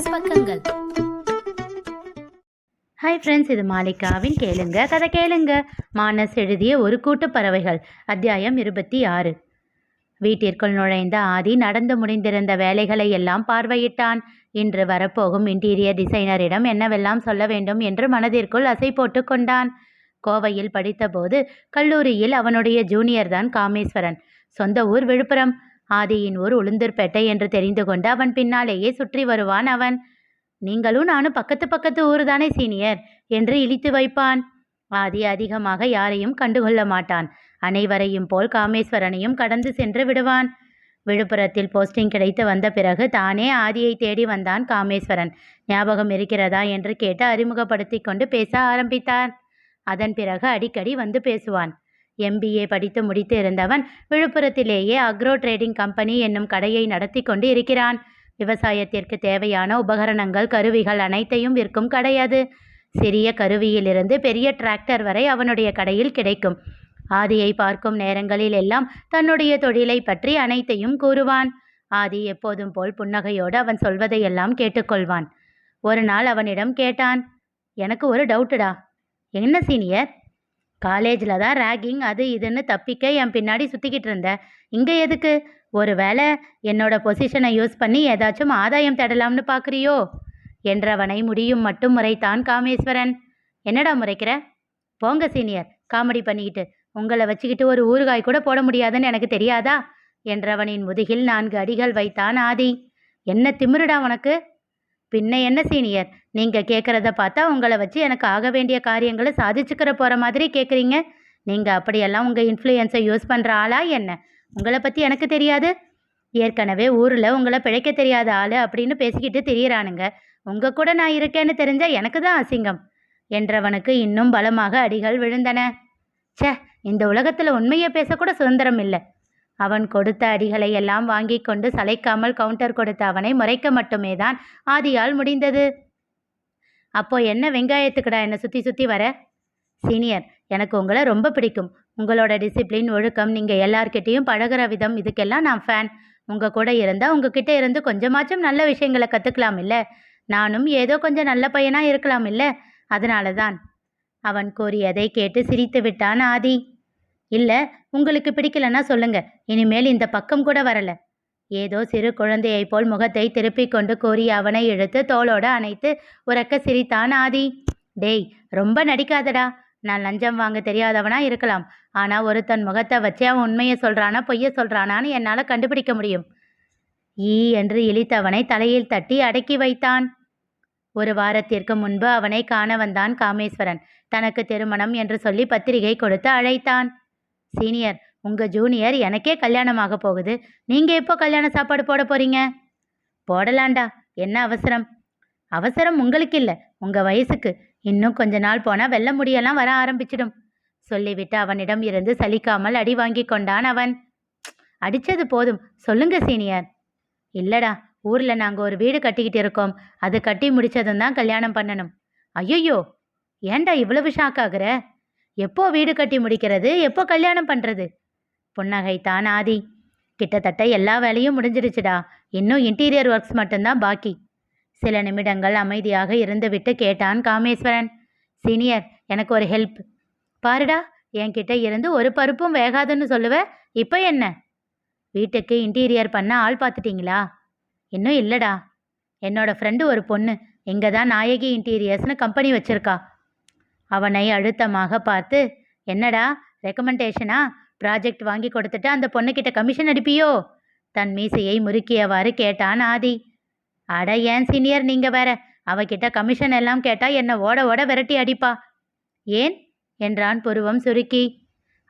மானஸ் பக்கங்கள். Hi friends, இது மாலிகாவின் கேளுங்க கதை கேளுங்க. மானஸ் எழுதிய ஒரு கூட்டு பறவைகள், அத்தியாயம் 26. வீட்டிற்குள் நுழைந்த ஆதி நடந்து முடிந்திருந்த வேலைகளை எல்லாம் பார்வையிட்டான். இன்று வரப்போகும் இன்டீரியர் டிசைனரிடம் என்னவெல்லாம் சொல்ல வேண்டும் என்று மனதிற்குள் அசை போட்டு கொண்டான். கோவையில் படித்தபோது கல்லூரியில் அவனுடைய ஜூனியர் தான் காமேஸ்வரன். சொந்த ஊர் விழுப்புரம். ஆதியின் ஊர் உளுந்தூர்பேட்டை என்று தெரிந்து கொண்டு அவன் பின்னாலேயே சுற்றி வருவான் அவன். நீங்களும் நானும் பக்கத்து ஊர் தானே சீனியர் என்று இழித்து வைப்பான். ஆதி அதிகமாக யாரையும் கண்டுகொள்ள மாட்டான். அனைவரையும் போல் காமேஸ்வரனையும் கடந்து சென்று விடுவான். விழுப்புரத்தில் போஸ்டிங் கிடைத்து வந்த பிறகு தானே ஆதியை தேடி வந்தான் காமேஸ்வரன். ஞாபகம் இருக்கிறதா என்று கேட்டு அறிமுகப்படுத்தி கொண்டு பேச ஆரம்பித்தான். அதன் பிறகு அடிக்கடி வந்து பேசுவான். MBA படித்து முடித்து இருந்தவன் விழுப்புரத்திலேயே அக்ரோ ட்ரேடிங் கம்பெனி என்னும் கடையை நடத்தி கொண்டு இருக்கிறான். விவசாயத்திற்கு தேவையான உபகரணங்கள், கருவிகள் அனைத்தையும் விற்கும் கடை அது. சிறிய கருவியிலிருந்து பெரிய டிராக்டர் வரை அவனுடைய கடையில் கிடைக்கும். ஆதியை பார்க்கும் நேரங்களில் எல்லாம் தன்னுடைய தொழிலை பற்றி அனைத்தையும் கூறுவான். ஆதி எப்போதும் போல் புன்னகையோடு அவன் சொல்வதையெல்லாம் கேட்டுக்கொள்வான். ஒரு நாள் அவனிடம் கேட்டான், எனக்கு ஒரு டவுட்டுடா. என்ன சீனியர்? காலேஜில் தான் ரேகிங் அது இதுன்னு தப்பிக்க என் பின்னாடி சுற்றிக்கிட்டு இருந்த. இங்கே எதுக்கு? ஒரு வேளை என்னோட பொசிஷனை யூஸ் பண்ணி ஏதாச்சும் ஆதாயம் தேடலாம்னு பார்க்குறியோ என்றவனை முடியும் மட்டும் முறைத்தான் காமேஸ்வரன். என்னடா முறைக்கிற? போங்க சீனியர், காமெடி பண்ணிக்கிட்டு. உங்களை வச்சுக்கிட்டு ஒரு ஊறுகாய் கூட போட முடியாதுன்னு எனக்கு தெரியாதா என்றவனின் முதுகில் 4 அடிகள் வைத்தான் ஆதி. என்ன திமிருடா உனக்கு? பின்ன என்ன சீனியர், நீங்கள் கேட்குறத பார்த்தா உங்களை வச்சு எனக்கு ஆக வேண்டிய காரியங்களை சாதிச்சுக்கிற போகிற மாதிரி கேட்குறீங்க. நீங்கள் அப்படியெல்லாம் உங்கள் இன்ஃப்ளூயன்ஸை யூஸ் பண்ணுற ஆளா என்ன? உங்களை பற்றி எனக்கு தெரியாது? ஏற்கனவே ஊரில் உங்களை பிழைக்க தெரியாத ஆள் அப்படின்னு பேசிக்கிட்டு திரியிறானுங்க. உங்கள் கூட நான் இருக்கேன்னு தெரிஞ்சால் எனக்கு தான் அசிங்கம் என்றவனுக்கு இன்னும் பலமாக அடிகள் விழுந்தன. ச்சே, இந்த உலகத்தில் உண்மையை பேசக்கூட சுதந்திரம் இல்லை. அவன் கொடுத்த அடிகளை எல்லாம் வாங்கி கொண்டு சளைக்காமல் கவுண்டர் கொடுத்த அவனை முறைக்க மட்டுமே தான் ஆதியால் முடிந்தது. அப்போ என்ன வெங்காயத்துக்குடா என்னை சுற்றி சுற்றி வர? சீனியர், எனக்கு உங்களை ரொம்ப பிடிக்கும். உங்களோட டிசிப்ளின், ஒழுக்கம், நீங்கள் எல்லார்கிட்டையும் பழகிற விதம், இதுக்கெல்லாம் நான் ஃபேன். உங்கள் கூட இருந்தால் உங்ககிட்ட இருந்து கொஞ்சமாச்சும் நல்ல விஷயங்களை கற்றுக்கலாம் இல்லை? நானும் ஏதோ கொஞ்சம் நல்ல பையனாக இருக்கலாம் இல்லை? அதனால தான். அவன் கூறியதை கேட்டு சிரித்து விட்டான் ஆதி. இல்லை, உங்களுக்கு பிடிக்கலன்னா சொல்லுங்க, இனிமேல் இந்த பக்கம் கூட வரல. ஏதோ சிறு குழந்தையை போல் முகத்தை திருப்பிக் கொண்டு கூறி அவனை இழுத்து தோளோடு அணைத்து உறக்க சிரித்தான் ஆதி. டேய், ரொம்ப நடிக்காதடா. நான் லஞ்சம் வாங்க தெரியாதவனா இருக்கலாம், ஆனால் ஒருத்தன் முகத்தை வச்சு அவன் உண்மையை சொல்கிறானா பொய்ய சொல்கிறானான்னு என்னால் கண்டுபிடிக்க முடியும். ஈ என்று இழித்தவனை தலையில் தட்டி அடக்கி வைத்தான். ஒரு வாரத்திற்கு முன்பு அவனை காண வந்தான் காமேஸ்வரன். தனக்கு திருமணம் என்று சொல்லி பத்திரிகை கொடுத்து அழைத்தான். சீனியர், உங்கள் ஜூனியர் எனக்கே கல்யாணமாக போகுது. நீங்கள் எப்போ கல்யாண சாப்பாடு போட போகிறீங்க? போடலாண்டா, என்ன அவசரம்? அவசரம் உங்களுக்கு இல்லை, உங்கள் வயசுக்கு. இன்னும் கொஞ்ச நாள் போனால் வெள்ள முடியெல்லாம் வர ஆரம்பிச்சிடும் சொல்லிவிட்டு அவனிடம் இருந்து சலிக்காமல் அடி வாங்கி கொண்டான் அவன். அடித்தது போதும், சொல்லுங்க சீனியர். இல்லைடா, ஊரில் நாங்கள் ஒரு வீடு கட்டிக்கிட்டு இருக்கோம். அது கட்டி முடித்ததும் தான் கல்யாணம் பண்ணணும். ஐயோ, ஏண்டா இவ்வளவு ஷாக் ஆகுற? எப்போ வீடு கட்டி முடிக்கிறது, எப்போ கல்யாணம் பண்ணுறது? புன்னகைத்தான் ஆதி. கிட்டத்தட்ட எல்லா வேலையும் முடிஞ்சிடுச்சுடா. இன்னும் இன்டீரியர் ஒர்க்ஸ் மட்டும்தான் பாக்கி. சில நிமிடங்கள் அமைதியாக இருந்துவிட்டு கேட்டான் காமேஸ்வரன். சீனியர், எனக்கு ஒரு ஹெல்ப். பாருடா, என்கிட்ட இருந்து ஒரு பருப்பும் வேகாதுன்னு சொல்லுவேன். இப்போ என்ன? வீட்டுக்கு இன்டீரியர் பண்ண ஆள் பார்த்துட்டிங்களா? இன்னும் இல்லைடா. என்னோட ஃப்ரெண்டு ஒரு பொண்ணு இங்கே தான் நாயகி இன்டீரியர்ஸ்னு கம்பெனி வச்சுருக்கா. அவனை அழுத்தமாக பார்த்து, என்னடா ரெக்கமெண்டேஷனா? ப்ராஜெக்ட் வாங்கி கொடுத்துட்டு அந்த பொண்ணுக்கிட்ட கமிஷன் அடிப்பியோ? தன் மீசையை முறுக்கியவாறு கேட்டான் ஆதி. அட ஏன் சீனியர், நீங்கள் வேற. அவகிட்ட கமிஷன் எல்லாம் கேட்டால் என்னை ஓட ஓட விரட்டி அடிப்பா. ஏன் என்றான் புருவம் சுருக்கி.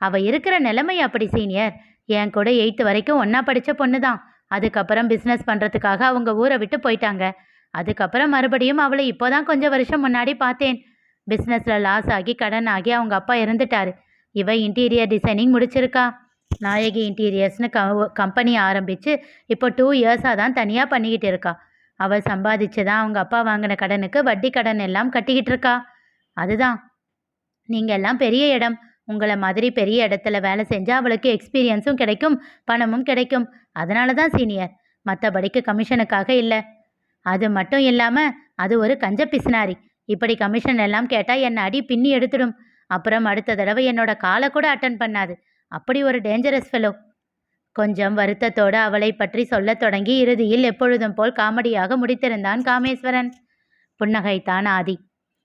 அவள் இருக்கிற நிலைமை அப்படி சீனியர். என் கூட 8th வரைக்கும் ஒன்றா படித்த பொண்ணு தான். அதுக்கப்புறம் பிஸ்னஸ் பண்ணுறதுக்காக அவங்க ஊரை விட்டு போயிட்டாங்க. அதுக்கப்புறம் மறுபடியும் அவளை இப்போதான் கொஞ்சம் வருஷம் முன்னாடி பார்த்தேன். பிஸ்னஸில் லாஸ் ஆகி கடன் ஆகி அவங்க அப்பா இறந்துட்டார். இவ இன்டீரியர் டிசைனிங் முடிச்சிருக்கா. நாயகி இன்டீரியர்ஸ்னு கம்பெனி ஆரம்பித்து இப்போ 2 இயர்ஸாக தான் தனியாக பண்ணிக்கிட்டு இருக்கா. அவள் சம்பாதிச்சு தான் அவங்க அப்பா வாங்கின கடனுக்கு வட்டி கடன் எல்லாம் கட்டிக்கிட்டு இருக்கா. அதுதான், நீங்கள் எல்லாம் பெரிய இடம். உங்களை மாதிரி பெரிய இடத்துல வேலை செஞ்சால் அவளுக்கு எக்ஸ்பீரியன்ஸும் கிடைக்கும், பணமும் கிடைக்கும். அதனால தான் சீனியர், மற்றபடிக்கு கமிஷனுக்காக இல்லை. அது மட்டும் இல்லாமல் அது ஒரு கஞ்ச பிசினாரி. இப்படி கமிஷன் எல்லாம் கேட்டால் என்னை அடி பின்னி எடுத்துடும். அப்புறம் அடுத்த தடவை என்னோட காலை கூட அட்டன் பண்ணாது. அப்படி ஒரு டேஞ்சரஸ் ஃபெலோ. கொஞ்சம் வருத்தத்தோடு அவளை பற்றி சொல்லத் தொடங்கி இறுதியில் எப்பொழுதும் போல் காமெடியாக முடித்திருந்தான் காமேஸ்வரன். புன்னகைத்தான் ஆதி.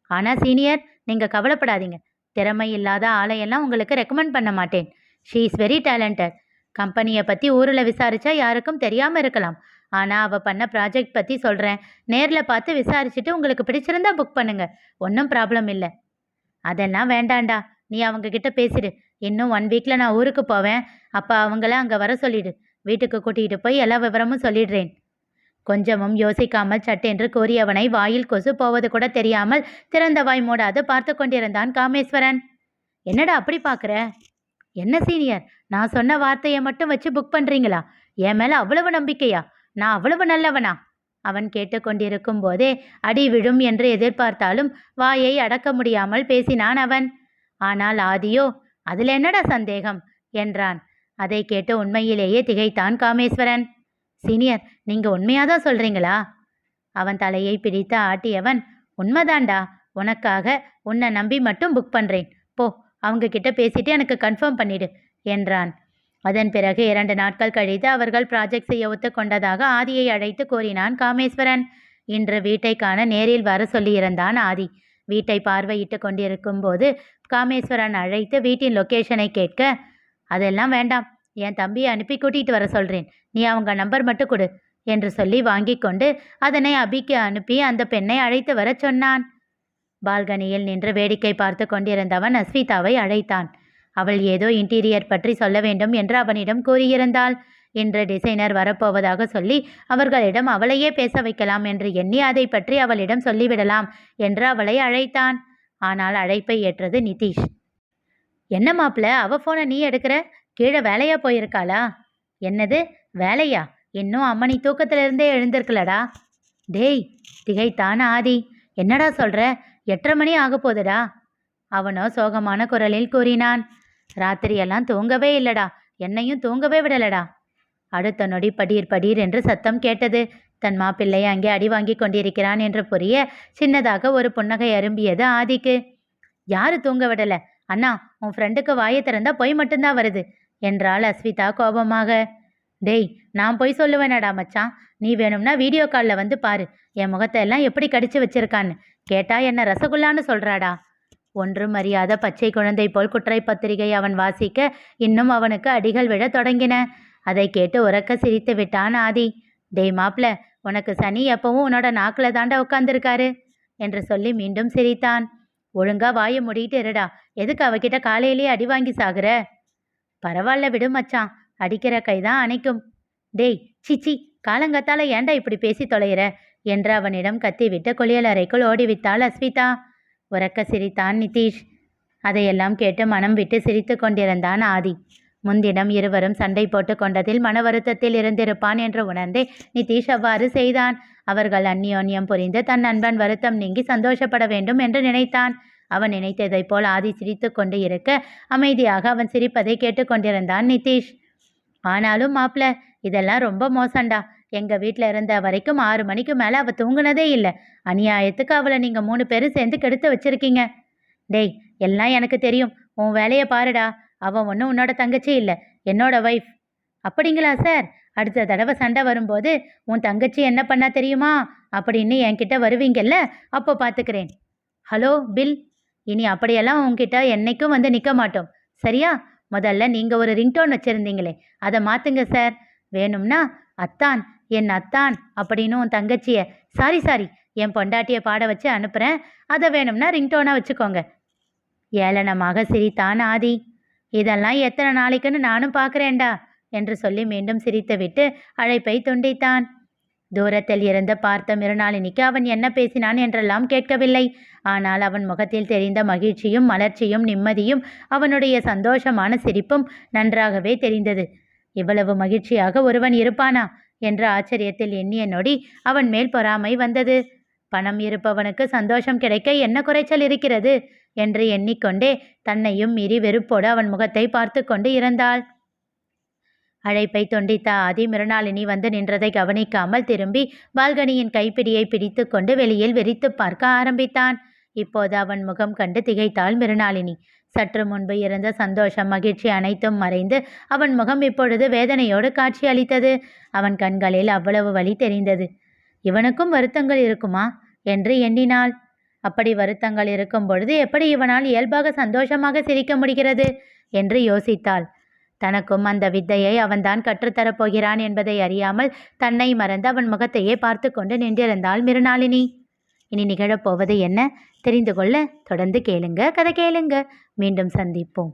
ஆனால் சீனியர், நீங்கள் கவலைப்படாதீங்க. திறமை இல்லாத ஆளையெல்லாம் உங்களுக்கு ரெக்கமெண்ட் பண்ண மாட்டேன். She is very talented. கம்பெனியை பற்றி ஊரில் விசாரித்தா யாருக்கும் தெரியாமல் இருக்கலாம். ஆனால் அவள் பண்ண ப்ராஜெக்ட் பற்றி சொல்கிறேன். நேரில் பார்த்து விசாரிச்சுட்டு உங்களுக்கு பிடிச்சிருந்தா புக் பண்ணுங்க. ஒன்றும் ப்ராப்ளம் இல்லை. அதெல்லாம் வேண்டாண்டா, நீ அவங்க கிட்ட பேசிடு. இன்னும் 1 வீக்கில் நான் ஊருக்கு போவேன். அப்போ அவங்கள அங்கே வர சொல்லிடு. வீட்டுக்கு கூட்டிகிட்டு போய் எல்லா விவரமும் சொல்லிடுறேன். கொஞ்சமும் யோசிக்காமல் சட்டென்று கூறியவனை வாயில் கொசு போவது கூட தெரியாமல் திறந்த வாய் மூடாது பார்த்து கொண்டிருந்தான் காமேஸ்வரன். என்னடா அப்படி பார்க்குற? என்ன சீனியர், நான் சொன்ன வார்த்தையை மட்டும் வச்சு புக் பண்ணுறீங்களா? என் மேலே அவ்வளவு நம்பிக்கையா? நான் அவ்வளவு நல்லவனா? அவன் கேட்டுக்கொண்டிருக்கும் போதே அடி விழும் என்று எதிர்பார்த்தாலும் வாயை அடக்க முடியாமல் பேசினான் அவன். ஆனால் ஆதியோ, அதில் என்னடா சந்தேகம் என்றான். அதை கேட்டு உண்மையிலேயே திகைத்தான் காமேஸ்வரன். சீனியர், நீங்கள் உண்மையாதான் சொல்கிறீங்களா? அவன் தலையை பிடித்து ஆட்டியவன், உண்மைதான்டா. உனக்காக உன்னை நம்பி மட்டும் புக் பண்ணுறேன். போ, அவங்க கிட்ட பேசிட்டு எனக்கு கன்ஃபார்ம் பண்ணிடு என்றான். அதன் பிறகு 2 நாட்கள் கழித்து அவர்கள் ப்ராஜெக்ட் செய்ய ஒத்துக்கொண்டதாக ஆதியை அழைத்து கூறினான் காமேஸ்வரன். இன்று வீட்டை காண நேரில் வர சொல்லியிருந்தான் ஆதி. வீட்டை பார்வையிட்டு கொண்டிருக்கும் போது காமேஸ்வரன் அழைத்து வீட்டின் லொக்கேஷனை கேட்க, அதெல்லாம் வேண்டாம், என் தம்பியை அனுப்பி கூட்டிகிட்டு வர சொல்கிறேன். நீ அவங்க நம்பர் மட்டும் கொடு என்று சொல்லி வாங்கி கொண்டு அதனை அபிக்கு அனுப்பி அந்த பெண்ணை அழைத்து வர சொன்னான். பால்கனியில் நின்று வேடிக்கை பார்த்து கொண்டிருந்தவன் அஸ்விதாவை அழைத்தான். அவள் ஏதோ இன்டீரியர் பற்றி சொல்ல வேண்டும் என்று அவனிடம் கூறியிருந்தாள். இன்று டிசைனர் வரப்போவதாக சொல்லி அவர்களிடம் அவளையே பேச வைக்கலாம் என்று எண்ணி அதை பற்றி அவளிடம் சொல்லிவிடலாம் என்று அவளை அழைத்தான். ஆனால் அழைப்பை ஏற்றது நிதிஷ். என்ன மாப்பிள்ள, அவ ஃபோனை நீ எடுக்கிற? கீழே வேலையா போயிருக்காளா? என்னது வேலையா? இன்னும் அம்மனி தூக்கத்திலிருந்தே எழுந்திருக்கலடா. டேய், திகைத்தான் ஆதி. என்னடா சொல்கிற? 8:30 மணி ஆக போகுதுடா. அவனோ சோகமான குரலில் கூறினான். ராத்திரியெல்லாம் தூங்கவே இல்லடா, என்னையும் தூங்கவே விடலடா. அடுத்த நொடி படீர் படீர் என்று சத்தம் கேட்டது. தன் மாப்பிள்ளை அங்கே அடி வாங்கி கொண்டிருக்கிறான் என்று புரிய சின்னதாக ஒரு புன்னகை அரும்பியது ஆதிக்கு. யாரு தூங்க விடல? அண்ணா, உன் ஃப்ரெண்டுக்கு வாயை திறந்தா பொய் மட்டும்தான் வருது என்றாள் அஸ்விதா கோபமாக. டேய், நான் பொய் சொல்லுவேனடா மச்சான். நீ வேணும்னா வீடியோ காலில் வந்து பாரு, என் முகத்தை எல்லாம் எப்படி கடிச்சு வச்சிருக்கான்னு. கேட்டா என்ன ரசகுல்லான்னு சொல்றாடா. ஒன்றும் அறியாத பச்சை குழந்தை போல் குற்றை பத்திரிகை அவன் வாசிக்க இன்னும் அவனுக்கு அடிகள் விழ தொடங்கின. அதை கேட்டு உறக்க சிரித்து விட்டான் ஆதி. டேய் மாப்பிள்ள, உனக்கு சனி எப்பவும் உன்னோட நாக்கில் தாண்டா உட்காந்துருக்காரு என்று சொல்லி மீண்டும் சிரித்தான். ஒழுங்கா வாயை முடிட்டு இருடா. எதுக்கு அவகிட்ட காலையிலேயே அடி வாங்கி சாகுற? பரவாயில்ல விடு மச்சான், அடிக்கிற கைதான் அணைக்கும். டேய் சிச்சி, காலங்கத்தால ஏண்டா இப்படி பேசி தொலைகிற என்று அவனிடம் கத்திவிட்டு குளியலறைக்குள் ஓடிவிட்டாள் அஸ்விதா. உறக்க சிரித்தான் நிதிஷ். அதையெல்லாம் கேட்டு மனம் விட்டு சிரித்து கொண்டிருந்தான் ஆதி. முன்தினம் இருவரும் சண்டை போட்டு கொண்டதில் மன வருத்தத்தில் இருந்திருப்பான் என்று உணர்ந்தே நிதிஷ் அவ்வாறு செய்தான். அவர்கள் அந்நியோன்யம் புரிந்து தன் நண்பன் வருத்தம் நீங்கி சந்தோஷப்பட வேண்டும் என்று நினைத்தான். அவன் நினைத்ததைப் போல் ஆதி சிரித்து கொண்டு இருக்க அமைதியாக அவன் சிரிப்பதை கேட்டுக்கொண்டிருந்தான் நிதிஷ். ஆனாலும் மாப்பிள்ள, இதெல்லாம் ரொம்ப மோசண்டா. எங்கள் வீட்டில் இருந்த வரைக்கும் 6 மணிக்கு மேலே அவள் தூங்குனதே இல்லை. அநியாயத்துக்கு அவளை நீங்கள் 3 பேரும் சேர்ந்து கெடுத்து வச்சிருக்கீங்க. டேய், எல்லாம் எனக்கு தெரியும். உன் வேலையை பாருடா. அவன் ஒன்றும் உன்னோட தங்கச்சி இல்லை, என்னோட ஒய்ஃப். அப்படிங்களா சார்? அடுத்த தடவை சண்டை வரும்போது உன் தங்கச்சி என்ன பண்ணா தெரியுமா அப்படின்னு என்கிட்ட வருவீங்கல்ல, அப்போ பார்த்துக்கிறேன். ஹலோ பில், இனி அப்படியெல்லாம் உன்கிட்ட என்னைக்கும் வந்து நிற்க மாட்டோம், சரியா? முதல்ல நீங்கள் ஒரு ரிங்டோன் வச்சுருந்தீங்களே, அதை மாற்றுங்க சார். வேணும்னா அத்தான், என் அத்தான் அப்படின்னு உன் தங்கச்சியை, சாரி என் பொண்டாட்டியை பாட வச்சு அனுப்புகிறேன், அதை வேணும்னா ரிங்டோனாக வச்சுக்கோங்க. ஏளனமாக சிரித்தான் ஆதி. இதெல்லாம் எத்தனை நாளைக்குன்னு நானும் பார்க்குறேன்டா என்று சொல்லி மீண்டும் சிரித்துவிட்டு அழைப்பை துண்டித்தான். தூரத்தில் இருந்து பார்த்த மிருணாளினிக்கு அவன் என்ன பேசினான் என்றெல்லாம் கேட்கவில்லை. ஆனால் அவன் முகத்தில் தெரிந்த மகிழ்ச்சியும் மலர்ச்சியும் நிம்மதியும் அவனுடைய சந்தோஷமான சிரிப்பும் நன்றாகவே தெரிந்தது. இவ்வளவு மகிழ்ச்சியாக ஒருவன் இருப்பானா என்ற ஆச்சரியத்தில் எண்ணிய நொடி அவன் மேல் பொறாமை வந்தது. பணம் இருப்பவனுக்கு சந்தோஷம் கிடைக்க என்ன குறைச்சல் இருக்கிறது என்று எண்ணிக்கொண்டே தன்னையும் மீறி வெறுப்போடு அவன் முகத்தை பார்த்து கொண்டு இருந்தாள். அழைப்பை துண்டித்த ஆதி மிருணாளினி வந்து நின்றதை கவனிக்காமல் திரும்பி பால்கனியின் கைப்பிடியை பிடித்து கொண்டு வெளியில் வெறித்து பார்க்க ஆரம்பித்தான். இப்போது அவன் முகம் கண்டு திகைத்தாள் மிருணாளினி. சற்று முன்பு இருந்த சந்தோஷம், மகிழ்ச்சி அனைத்தும் மறைந்து அவன் முகம் இப்பொழுது வேதனையோடு காட்சி அளித்தது. அவன் கண்களில் அவ்வளவு வலி தெரிந்தது. இவனுக்கும் வருத்தங்கள் இருக்குமா என்று எண்ணினாள். அப்படி வருத்தங்கள் இருக்கும் பொழுது எப்படி இவனால் இயல்பாக சந்தோஷமாக சிரிக்க முடிகிறது என்று யோசித்தாள். தனக்கும் அந்த வித்தையை அவன்தான் கற்றுத்தரப்போகிறான் என்பதை அறியாமல் தன்னை மறந்து அவன் முகத்தையே பார்த்து கொண்டு நின்றிருந்தாள் மிருணாளினி. இனி நிகழப்போவது என்ன தெரிந்து கொள்ள தொடர்ந்து கேளுங்க. கதை கேளுங்க. மீண்டும் சந்திப்போம்.